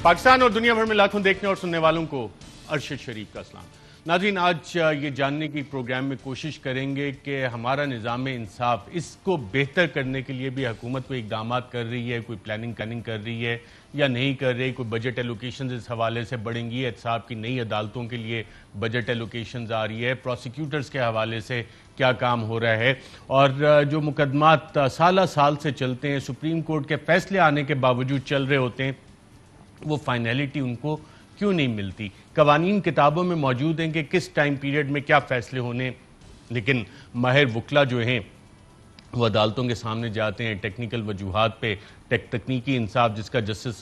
पाकिस्तान और दुनिया भर में लाखों देखने और सुनने वालों को अरशद शरीफ का सलाम। नाज़रीन, आज ये जानने की प्रोग्राम में कोशिश करेंगे कि हमारा निज़ाम इंसाफ, इसको बेहतर करने के लिए भी हुकूमत कोई इक़दाम कर रही है, कोई प्लानिंग कर रही है या नहीं कर रही, कोई बजट एलोकेशन इस हवाले से बढ़ेंगी, एहतसाब की नई अदालतों के लिए बजट एलोकेशन आ रही है, प्रोसिक्यूटर्स के हवाले से क्या काम हो रहा है, और जो मुकदमात साल साल से चलते हैं, सुप्रीम कोर्ट के फैसले आने के बावजूद चल रहे होते हैं, वो फाइनलिटी उनको क्यों नहीं मिलती। कवानीन किताबों में मौजूद हैं कि किस टाइम पीरियड में क्या फैसले होने, लेकिन माहिर वकला जो हैं वो अदालतों के सामने जाते हैं टेक्निकल वजूहात पे। तकनीकी इंसाफ जिसका जस्टिस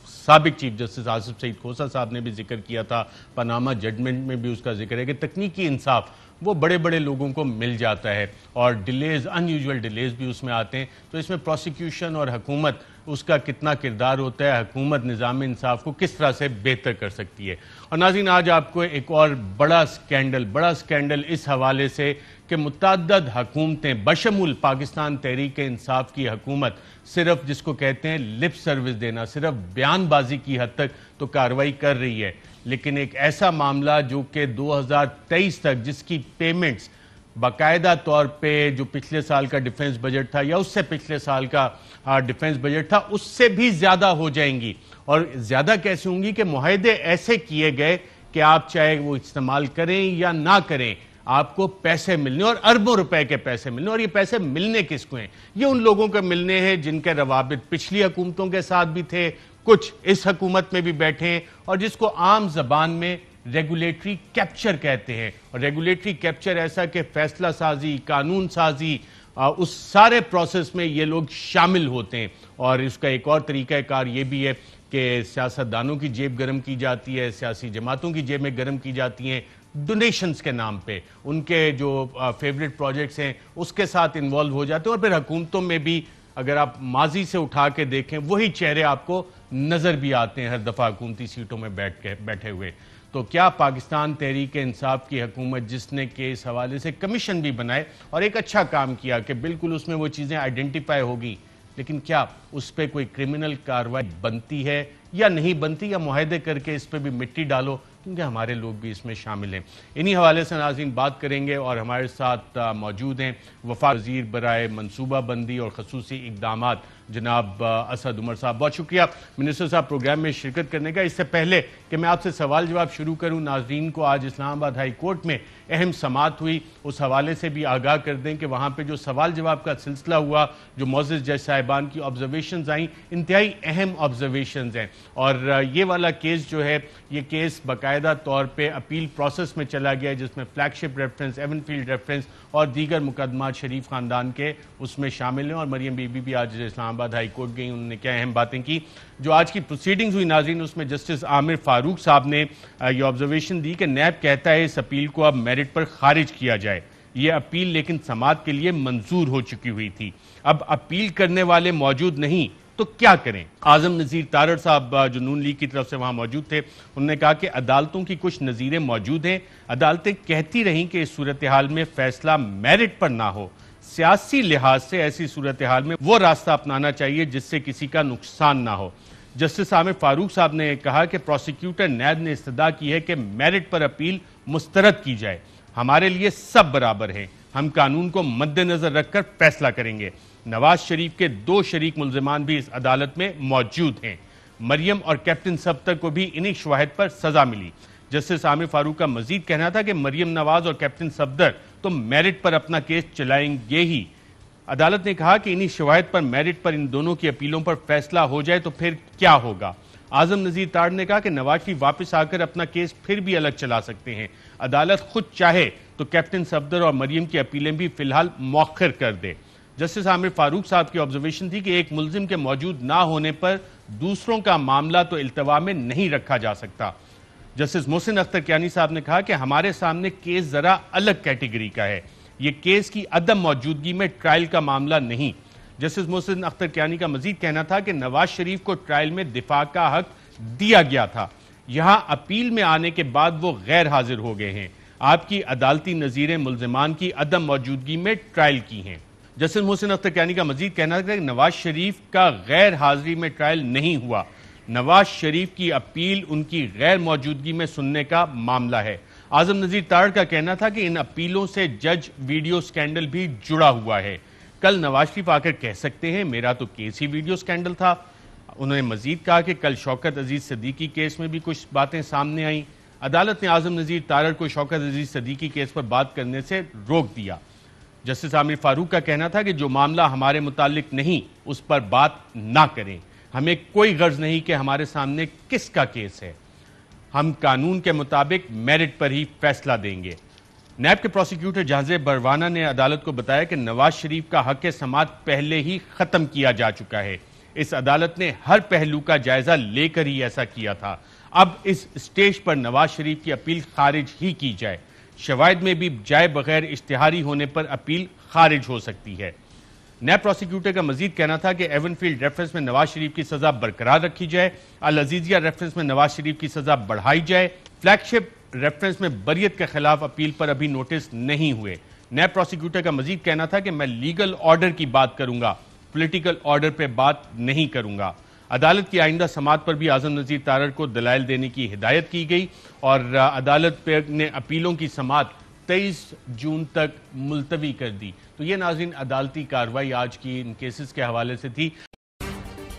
साबिक चीफ जस्टिस आसिफ सईद खोसा साहब ने भी जिक्र किया था, पनामा जजमेंट में भी उसका जिक्र है कि तकनीकी इंसाफ वो बड़े बड़े लोगों को मिल जाता है और डिलेज, अनयूजुअल डिलेज भी उसमें आते हैं। तो इसमें प्रोसिक्यूशन और हुकूमत, उसका कितना किरदार होता है, हुकूमत निज़ाम इंसाफ को किस तरह से बेहतर कर सकती है। और नाज़रीन, आज आपको एक और बड़ा स्कैंडल इस हवाले से कि मुतअद्दिद हुकूमतें बशमूल पाकिस्तान तहरीक इंसाफ की हुकूमत सिर्फ जिसको कहते हैं लिप सर्विस देना, सिर्फ बयानबाजी की हद तक तो कार्रवाई कर रही है, लेकिन एक ऐसा मामला जो कि 2023 तक जिसकी पेमेंट्स बाकायदा तौर पे जो पिछले साल का डिफेंस बजट था या उससे पिछले साल का डिफेंस बजट था उससे भी ज्यादा हो जाएंगी। और ज्यादा कैसे होंगी कि मुआहदे ऐसे किए गए कि आप चाहे वो इस्तेमाल करें या ना करें, आपको पैसे मिलने और अरबों रुपए के पैसे मिलने। और ये पैसे मिलने किसको हैं? ये उन लोगों को मिलने हैं जिनके रवाबित पिछली हुकूमतों के साथ भी थे, कुछ इस हुकूमत में भी बैठे हैं, और जिसको आम जबान में रेगुलेटरी कैप्चर कहते हैं। और रेगुलेटरी कैप्चर ऐसा कि फैसला साजी, कानून साजी, उस सारे प्रोसेस में ये लोग शामिल होते हैं। और इसका एक और तरीकाकार ये भी है कि सियासतदानों की जेब गर्म की जाती है, सियासी जमातों की जेब में गर्म की जाती हैं डोनेशंस के नाम पे, उनके जो फेवरेट प्रोजेक्ट्स हैं उसके साथ इन्वॉल्व हो जाते हैं। और फिर हुकूमतों में भी अगर आप माजी से उठा के देखें वही चेहरे आपको नजर भी आते हैं हर दफा हुकूमती सीटों में बैठे हुए। तो क्या पाकिस्तान तहरीक इंसाफ की हुकूमत, जिसने कि इस हवाले से कमीशन भी बनाए और एक अच्छा काम किया कि बिल्कुल उसमें वो चीज़ें आइडेंटिफाई होगी, लेकिन क्या उस पर कोई क्रिमिनल कार्रवाई बनती है या नहीं बनती, या मुआहदे करके इस पर भी मिट्टी डालो, क्योंकि हमारे लोग भी इसमें शामिल हैं। इन्हीं हवाले से नाज़रीन बात करेंगे और हमारे साथ मौजूद हैं वफाक वज़ीर बराए मनसूबा बंदी और खसूसी इक़दामात जनाब असद उमर साहब। बहुत शुक्रिया मिनिस्टर साहब प्रोग्राम में शिरकत करने का। इससे पहले कि मैं आपसे सवाल जवाब शुरू करूँ, नाज़रीन को आज इस्लामाबाद हाई कोर्ट में अहम समाअत हुई, उस हवाले से भी आगाह कर दें कि वहाँ पर जो सवाल जवाब का सिलसिला हुआ, जो मोअज़्ज़ज़ जज साहिबान की ऑब्जर्वेशंस आई, इंतहाई अहम ऑब्जर्वेशंस हैं। और ये वाला केस जो है, ये केस बाकायदा तौर पे अपील प्रोसेस में चला गया, जिसमें फ्लैगशिप रेफरेंस, एवनफील्ड रेफरेंस और दीगर मुकदमात शरीफ खानदान के उसमें शामिल हैं। और मरियम बीबी भी आज इस्लामाबाद हाई कोर्ट गई, उन्होंने क्या अहम बातें की। जो आज की प्रोसीडिंग्स हुई नाज़रीन, उसमें जस्टिस आमिर फारूक साहब ने ये ऑब्जर्वेशन दी कि नैब कहता है इस अपील को अब मेरिट पर खारिज किया जाए। ये अपील लेकिन समाअत के लिए मंजूर हो चुकी हुई थी, अब अपील करने वाले मौजूद नहीं तो क्या करें। आजम नज़ीर तारड़ साहब जो नून लीग की तरफ से वहां मौजूद थे, उन्होंने कहा कि अदालतों की कुछ नज़ीरें मौजूद हैं, अदालतें कहती रहीं कि इस सूरत हाल में फैसला मेरिट पर ना हो, सियासी लिहाज से ऐसी सूरत हाल में वो रास्ता अपनाना चाहिए जिससे किसी का नुकसान ना हो। जस्टिस आमिर फारूक साहब ने कहा कि प्रोसिक्यूटर नैब ने इस्तदा की है कि मेरिट पर अपील मुस्तरद की जाए, हमारे लिए सब बराबर हैं, हम कानून को मद्देनजर रखकर फैसला करेंगे। नवाज शरीफ के 2 शरीक मुल्जिमान भी इस अदालत में मौजूद हैं, मरियम और कैप्टन सब्तर को भी इन्हीं शवाहिद पर सजा मिली। जस्टिस आमिर फारूक का मजीद कहना था कि मरियम नवाज और कैप्टन सब्तर तो मेरिट पर अपना केस चलाएंगे ही। अदालत ने कहा कि इन्हीं शवाहिद पर मेरिट पर इन दोनों की अपीलों पर फैसला हो जाए तो फिर क्या होगा। आजम नज़ीर तारड़ ने कहा कि नवाज शरीफ वापस आकर अपना केस फिर भी अलग चला सकते हैं, अदालत खुद चाहे तो कैप्टन सब्तर और मरियम की अपीलें भी फिलहाल मौखर कर दे। जस्टिस आमिर फारूक साहब की ऑब्जर्वेशन थी कि एक मुल्जिम के मौजूद ना होने पर दूसरों का मामला तो इल्तवा में नहीं रखा जा सकता। जस्टिस मोहसिन अख्तर कियानी साहब ने कहा कि हमारे सामने केस जरा अलग कैटेगरी का है, ये केस की अदम मौजूदगी में ट्रायल का मामला नहीं। जस्टिस मोहसिन अख्तर कियानी का मजीद कहना था कि नवाज शरीफ को ट्रायल में दिफा का हक दिया गया था, यहां अपील में आने के बाद वो गैर हाजिर हो गए हैं, आपकी अदालती नजीरें मुल्जिमान की अदम मौजूदगी में ट्रायल की हैं। जस्टिस मोहसिन अख्तर कियानी का मजीद कहना था कि नवाज शरीफ का गैर हाजिरी में ट्रायल नहीं हुआ, नवाज शरीफ की अपील उनकी गैर मौजूदगी में सुनने का मामला है। आजम नजीर तारड़ का कहना था कि इन अपीलों से जज वीडियो स्कैंडल भी जुड़ा हुआ है। कल नवाज शरीफ आकर कह सकते हैं मेरा तो केस ही वीडियो स्कैंडल था। उन्होंने मजीद कहा कि कल शौकत अजीज सदीकी केस में भी कुछ बातें सामने आई। अदालत ने आजम नजीर तारड़ को शौकत अजीज सदीकी केस पर बात करने से रोक दिया। जस्टिस आमिर फारूक का कहना था कि जो मामला हमारे मुतालिक नहीं उस पर बात ना करें। हमें कोई गर्ज नहीं कि हमारे सामने किसका केस है, हम कानून के मुताबिक मेरिट पर ही फैसला देंगे। नैब के प्रोसिक्यूटर जहाज़ेब बरवाना ने अदालत को बताया कि नवाज शरीफ का हक समाअत पहले ही खत्म किया जा चुका है। इस अदालत ने हर पहलू का जायजा लेकर ही ऐसा किया था। अब इस स्टेज पर नवाज शरीफ की अपील खारिज ही की जाए। शवाहिद में भी जाए बगैर इश्तिहारी होने पर अपील खारिज हो सकती है। नैब प्रोसिक्यूटर का मजीद कहना था कि एवनफील्ड रेफरेंस में नवाज शरीफ की सजा बरकरार रखी जाए, अल अजीजिया रेफरेंस में नवाज शरीफ की सजा बढ़ाई जाए। फ्लैगशिप रेफरेंस में बरियत के खिलाफ अपील पर अभी नोटिस नहीं हुए। नैब प्रोसिक्यूटर का मजीद कहना था कि मैं लीगल ऑर्डर की बात करूंगा, पॉलिटिकल ऑर्डर पर बात नहीं करूंगा। अदालत की आइंदा समाअत पर भी आजम नजीर तारड़ को दलाइल देने की हिदायत की गई और अदालत ने अपीलों की समाअत 23 जून तक मुलतवी कर दी। तो ये नाज़रीन अदालती कार्रवाई आज की इन केसेस के हवाले से थी।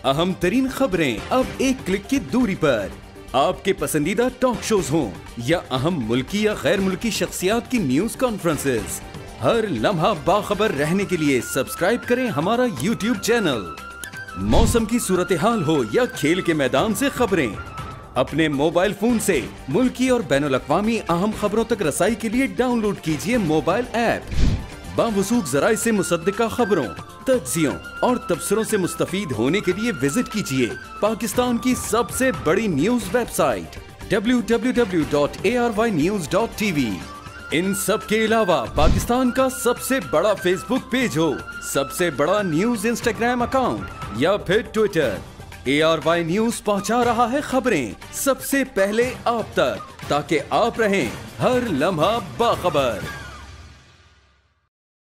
अहम तरीन खबरें अब एक क्लिक की दूरी पर। आपके पसंदीदा टॉक शोज हों या अहम मुल्की या गैर मुल्की शख्सियात की न्यूज कॉन्फ्रेंसेस, हर लम्हा बाखबर रहने के लिए सब्सक्राइब करें हमारा YouTube चैनल। मौसम की सूरत हाल हो या खेल के मैदान से खबरें, अपने मोबाइल फोन से मुल्की और बैनुल अक़वामी अहम खबरों तक रसाई के लिए डाउनलोड कीजिए मोबाइल ऐप। बावसूख ज़राए से मुसद्दिका खबरों, तज्ज़ियों और तबसरों से मुस्तफीद होने के लिए विजिट कीजिए पाकिस्तान की सबसे बड़ी न्यूज वेबसाइट www.arYnews.tv। इन सब के अलावा पाकिस्तान का सबसे बड़ा फेसबुक पेज हो, सबसे बड़ा न्यूज इंस्टाग्राम अकाउंट या फिर ट्विटर, ARY न्यूज पहुंचा रहा है खबरें सबसे पहले आप तक, ताकि आप रहें हर लम्हा बाखबर।